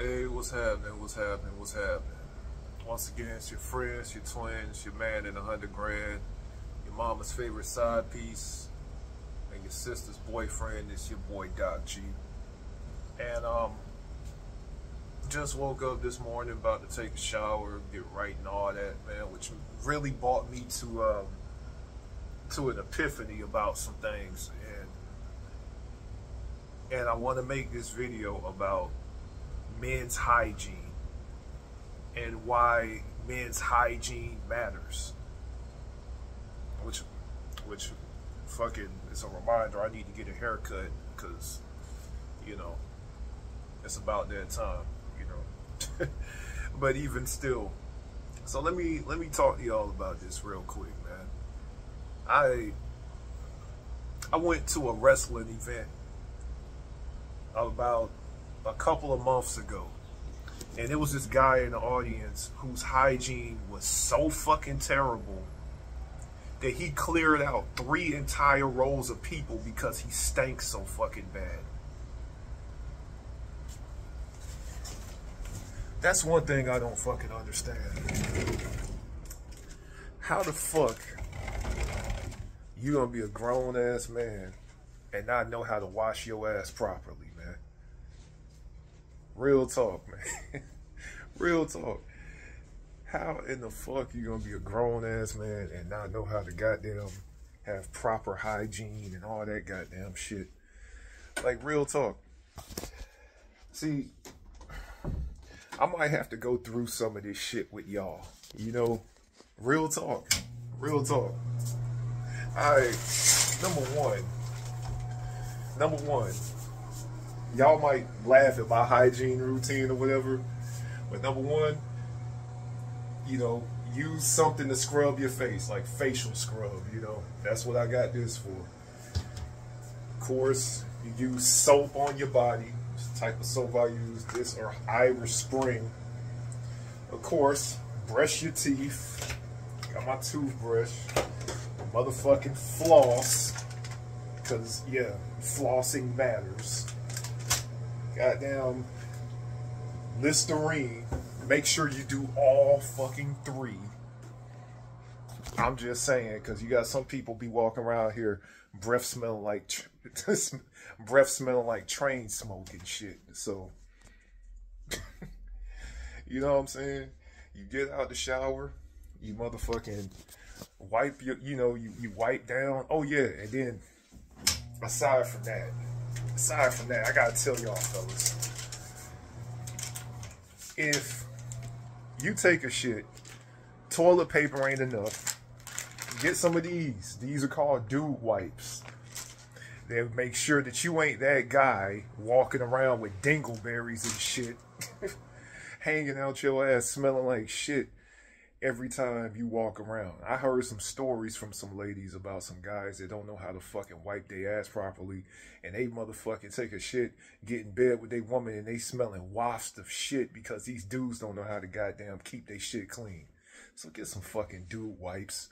Hey, what's happening? What's happening? What's happening? Once again, it's your friends, your twins, your man in 100 grand, your mama's favorite side piece, and your sister's boyfriend. It's your boy Doc G. And just woke up this morning, about to take a shower, get right and all that, man, which really brought me to an epiphany about some things, and I want to make this video about men's hygiene and why men's hygiene matters, which fucking is a reminder I need to get a haircut, because it's about that time, but even still, so let me talk to y'all about this real quick, man. I went to a wrestling event about a couple of months ago, and there was this guy in the audience whose hygiene was so fucking terrible that he cleared out 3 entire rows of people because he stank so fucking bad. That's one thing I don't fucking understand. How the fuck you gonna be a grown ass man and not know how to wash your ass properly, man? Real talk, man. Real talk. How in the fuck you gonna be a grown ass man and not know how to goddamn have proper hygiene and all that goddamn shit? Like, real talk. See, I might have to go through some of this shit with y'all. Real talk. Real talk. Alright, number one, y'all might laugh at my hygiene routine or whatever, but number one, use something to scrub your face, like facial scrub, that's what I got this for. Of course, you use soap on your body. This type of soap I use, this or Irish Spring. Of course, brush your teeth. Got my toothbrush, motherfucking floss, because yeah, flossing matters. Goddamn Listerine. Make sure you do all fucking 3. I'm just saying, because you got some people be walking around here, breath smelling like train smoke and shit. So, you know what I'm saying? You get out the shower, you motherfucking wipe your, you wipe down. Oh yeah, and then aside from that, I gotta tell y'all, fellas, if you take a shit, toilet paper ain't enough, get some of these. These are called dude wipes. They'll make sure that you ain't that guy walking around with dingleberries and shit hanging out your ass smelling like shit every time you walk around. I heard some stories from some ladies about some guys that don't know how to fucking wipe their ass properly, and they motherfucking take a shit, get in bed with their woman, and they smelling wafts of shit because these dudes don't know how to goddamn keep their shit clean. So get some fucking dude wipes.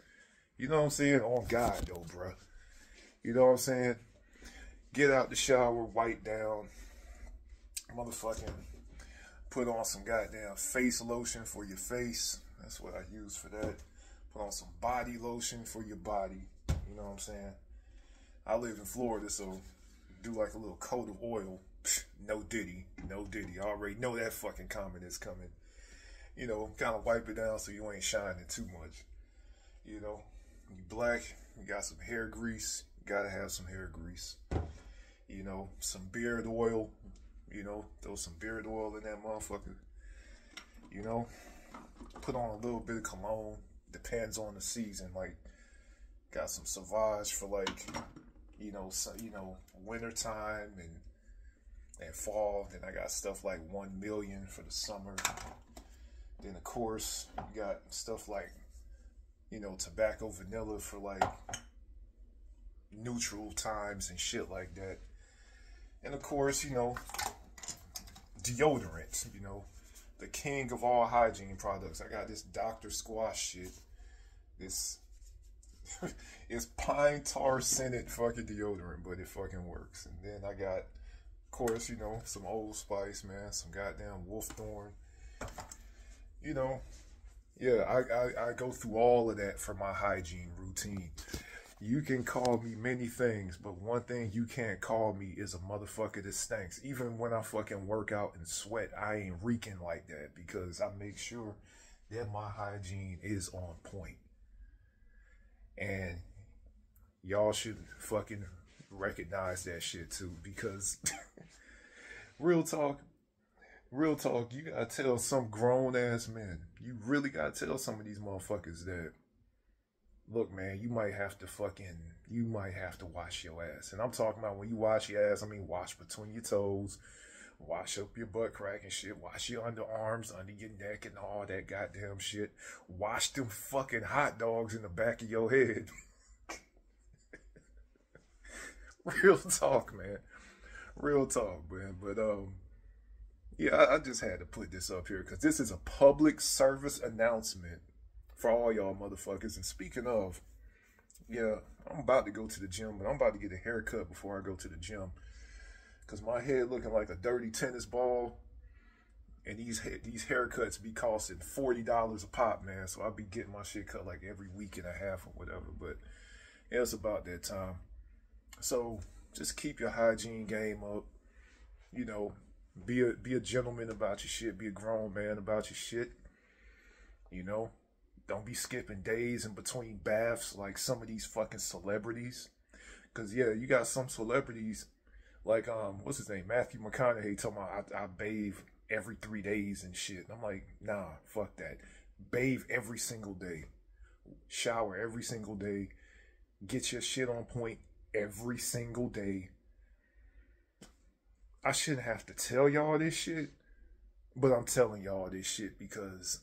You know what I'm saying? On God though, bruh. You know what I'm saying? Get out the shower, wipe down, motherfucking put on some goddamn face lotion for your face. That's what I use for that. Put on some body lotion for your body. You know what I'm saying? I live in Florida, so do like a little coat of oil. No diddy. No diddy. I already know that fucking comment is coming. Kind of wipe it down so you ain't shining too much. You black, you got some hair grease. You gotta have some hair grease. Some beard oil. Throw some beard oil in that motherfucker. Put on a little bit of cologne. Depends on the season. Like, got some Sauvage for like, winter time and fall. Then I got stuff like 1 million for the summer. Then of course you got stuff like, tobacco vanilla for like neutral times and shit like that. And of course, deodorant, the king of all hygiene products. I got this Dr. Squash shit. This is pine tar scented fucking deodorant, but it fucking works. And then I got Of course, you know, some Old Spice, man, some goddamn Wolfthorn. You know, yeah, I go through all of that for my hygiene routine. You can call me many things, but one thing you can't call me is a motherfucker that stinks. Even when I fucking work out and sweat, I ain't reeking like that because I make sure that my hygiene is on point. And y'all should fucking recognize that shit too because real talk, real talk, you gotta tell some grown ass men, you really gotta tell some of these motherfuckers that, look, man, you might have to wash your ass. And I'm talking about when you wash your ass, I mean wash between your toes, wash up your butt crack and shit, wash your underarms, under your neck and all that goddamn shit. Wash them fucking hot dogs in the back of your head. Real talk, man. Real talk, man. But yeah, I just had to put this up here because this is a public service announcement for all y'all motherfuckers. And speaking of, yeah, I'm about to go to the gym, but I'm about to get a haircut before I go to the gym because my head looking like a dirty tennis ball, and these haircuts be costing $40 a pop, man. So I'll be getting my shit cut like every week and a half or whatever. But yeah, it's about that time. So just keep your hygiene game up. You know, be a gentleman about your shit. Be a grown man about your shit. You know, don't be skipping days in between baths like some of these fucking celebrities. Cause yeah, you got some celebrities like what's his name, Matthew McConaughey, talking about I bathe every 3 days and shit. And I'm like, nah, fuck that. Bathe every single day. Shower every single day. Get your shit on point every single day. I shouldn't have to tell y'all this shit, but I'm telling y'all this shit because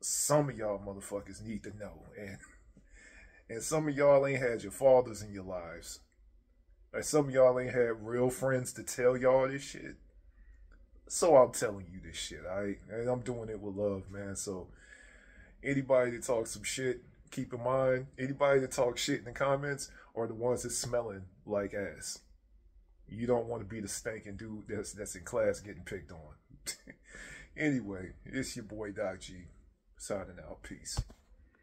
some of y'all motherfuckers need to know. And some of y'all ain't had your fathers in your lives. Like some of y'all ain't had real friends to tell y'all this shit. So I'm telling you this shit, alright? And I'm doing it with love, man. So anybody that talks some shit, keep in mind, anybody that talks shit in the comments are the ones that's smelling like ass. You don't want to be the stinking dude that's in class getting picked on. Anyway, it's your boy Doc G, signing out. Peace.